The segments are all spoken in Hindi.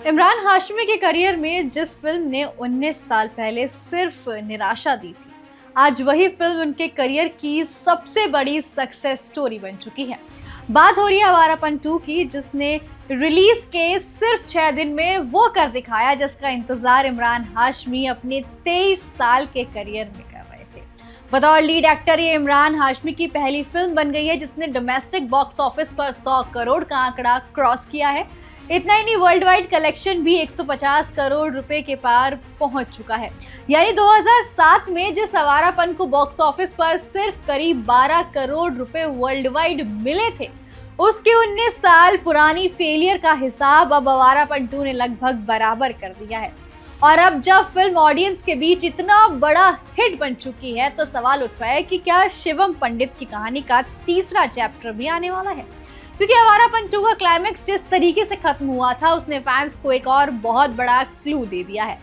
इमरान हाशमी के करियर में जिस फिल्म ने 19 साल पहले सिर्फ निराशा दी थी, आज वही फिल्म उनके करियर की सबसे बड़ी सक्सेस स्टोरी बन चुकी है। बात हो रही है आवारापन 2 की, जिसने रिलीज के सिर्फ 6 दिन में वो कर दिखाया जिसका इंतजार इमरान हाशमी अपने 23 साल के करियर में कर रहे थे। बतौर लीड एक्टर ये इमरान हाशमी की पहली फिल्म बन गई है जिसने डोमेस्टिक बॉक्स ऑफिस पर 100 करोड़ का आंकड़ा क्रॉस किया है। इतना ही नहीं, वर्ल्ड वाइड कलेक्शन भी 150 करोड़ रुपए के पार पहुंच चुका है। यानी 2007 में जिस आवारापन को बॉक्स ऑफिस पर सिर्फ करीब 12 करोड़ रुपए वर्ल्ड वाइड मिले थे, उसके 19 साल पुरानी फेलियर का हिसाब अब आवारापन 2 ने लगभग बराबर कर दिया है। और अब जब फिल्म ऑडियंस के बीच इतना बड़ा हिट बन चुकी है, तो सवाल उठ रहा है कि क्या शिवम पंडित की कहानी का तीसरा चैप्टर भी आने वाला है? क्योंकि आवारापन 2 का क्लाइमेक्स जिस तरीके से खत्म हुआ था, उसने फैंस को एक और बहुत बड़ा क्लू दे दिया है।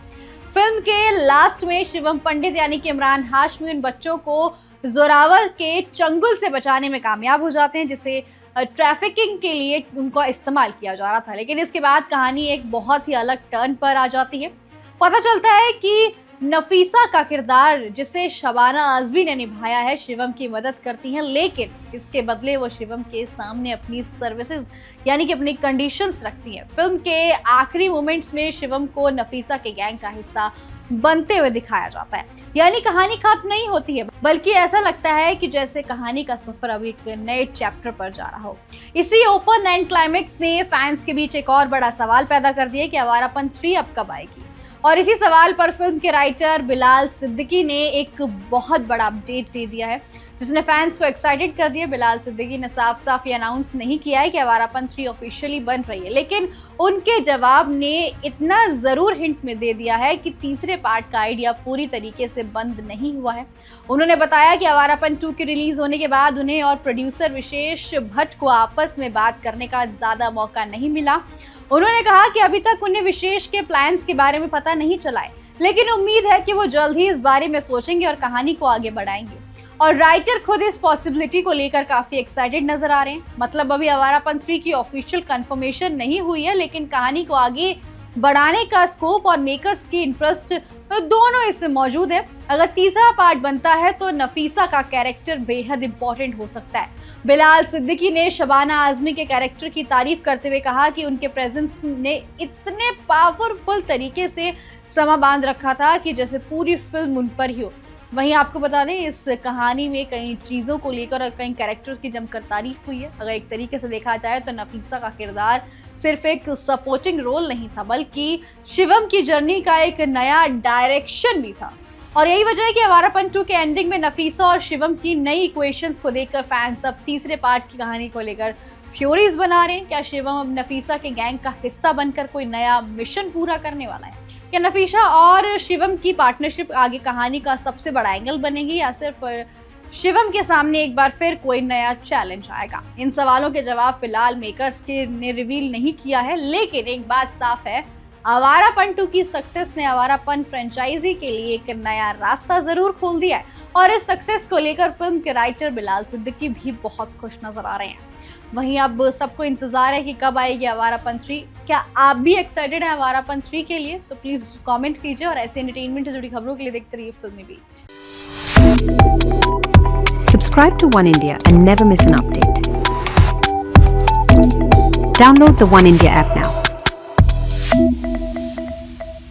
फिल्म के लास्ट में शिवम पंडित यानी कि इमरान हाशमी उन बच्चों को जोरावर के चंगुल से बचाने में कामयाब हो जाते हैं जिसे ट्रैफिकिंग के लिए उनका इस्तेमाल किया जा रहा था। लेकिन इसके बाद कहानी एक बहुत ही अलग टर्न पर आ जाती है। पता चलता है कि नफीसा का किरदार जिसे शबाना आजमी ने निभाया है, शिवम की मदद करती हैं, लेकिन इसके बदले वो शिवम के सामने अपनी सर्विसेज यानी कि अपनी कंडीशंस रखती हैं। फिल्म के आखिरी मोमेंट्स में शिवम को नफीसा के गैंग का हिस्सा बनते हुए दिखाया जाता है। यानी कहानी खत्म नहीं होती है, बल्कि ऐसा लगता है कि जैसे कहानी का सफर अब एक नए चैप्टर पर जा रहा हो। इसी ओपन एंड क्लाइमेक्स ने फैंस के बीच एक और बड़ा सवाल पैदा कर दिया कि आवारापन 3 अब कब आएगी। और इसी सवाल पर फिल्म के राइटर बिलाल सिद्दीकी ने एक बहुत बड़ा अपडेट दे दिया है जिसने फैंस को एक्साइटेड कर दिया। बिलाल सिद्दीकी ने साफ साफ ये अनाउंस नहीं किया है कि आवारापन 3 ऑफिशियली बन रही है, लेकिन उनके जवाब ने इतना ज़रूर हिंट में दे दिया है कि तीसरे पार्ट का आइडिया पूरी तरीके से बंद नहीं हुआ है। उन्होंने बताया कि आवारापन 2 की रिलीज़ होने के बाद उन्हें और प्रोड्यूसर विशेष भट्ट को आपस में बात करने का ज़्यादा मौका नहीं मिला। उन्होंने कहा कि अभी तक उन्हें विशेष के प्लान्स के बारे में पता नहीं चला है, लेकिन उम्मीद है कि वो जल्द ही इस बारे में सोचेंगे और कहानी को आगे बढ़ाएंगे। और राइटर खुद इस पॉसिबिलिटी को लेकर काफी एक्साइटेड नजर आ रहे हैं। मतलब अभी आवारापन 3 की ऑफिशियल कंफर्मेशन नहीं हुई है, लेकिन कहानी को आगे बढ़ाने का स्कोप और मेकर्स की इंटरेस्ट दोनों इसमें मौजूद है। अगर तीसरा पार्ट बनता है तो नफीसा का कैरेक्टर बेहद इंपॉर्टेंट हो सकता है। बिलाल सिद्दीकी ने शबाना आजमी के कैरेक्टर की तारीफ करते हुए कहा कि उनके प्रेजेंस ने इतने पावरफुल तरीके से समा बांध रखा था कि जैसे पूरी फिल्म उन पर ही हो। वहीं आपको बता दें, इस कहानी में कई चीज़ों को लेकर और कई कैरेक्टर्स की जमकर तारीफ हुई है। अगर एक तरीके से देखा जाए तो नफीसा का किरदार सिर्फ एक सपोर्टिंग रोल नहीं था, बल्कि शिवम की जर्नी का एक नया डायरेक्शन भी था। और यही वजह है कि आवारापन 2 के एंडिंग में नफीसा और शिवम की नई इक्वेशंस को देखकर फैंस अब तीसरे पार्ट की कहानी को लेकर थ्योरीज बना रहे हैं। क्या शिवम अब नफीसा के गैंग का हिस्सा बनकर कोई नया मिशन पूरा करने वाला है? क्या नफीसा और शिवम की पार्टनरशिप आगे कहानी का सबसे बड़ा एंगल बनेगी, या सिर्फ शिवम के सामने एक बार फिर कोई नया चैलेंज आएगा? इन सवालों के जवाब फिलहाल मेकर्स ने रिवील नहीं किया है, लेकिन एक बात साफ है, आवारापन 2 की सक्सेस ने आवारापन फ्रेंचाइजी के लिए एक नया रास्ता जरूर खोल दिया है। और इस सक्सेस को लेकर फिल्म के राइटर बिलाल सिद्दीकी भी बहुत खुश नजर आ रहे हैं। वहीं अब सबको इंतजार है कि कब आएगी आवारापन 3। क्या आप भी एक्साइटेड हैं आवारापन 3 के लिए? तो प्लीज कमेंट कीजिए और ऐसे एंटरटेनमेंट से जुड़ी खबरों के लिए देखते रहिए फिल्मी beat. Subscribe to One India and never miss an update. Download the One India app now.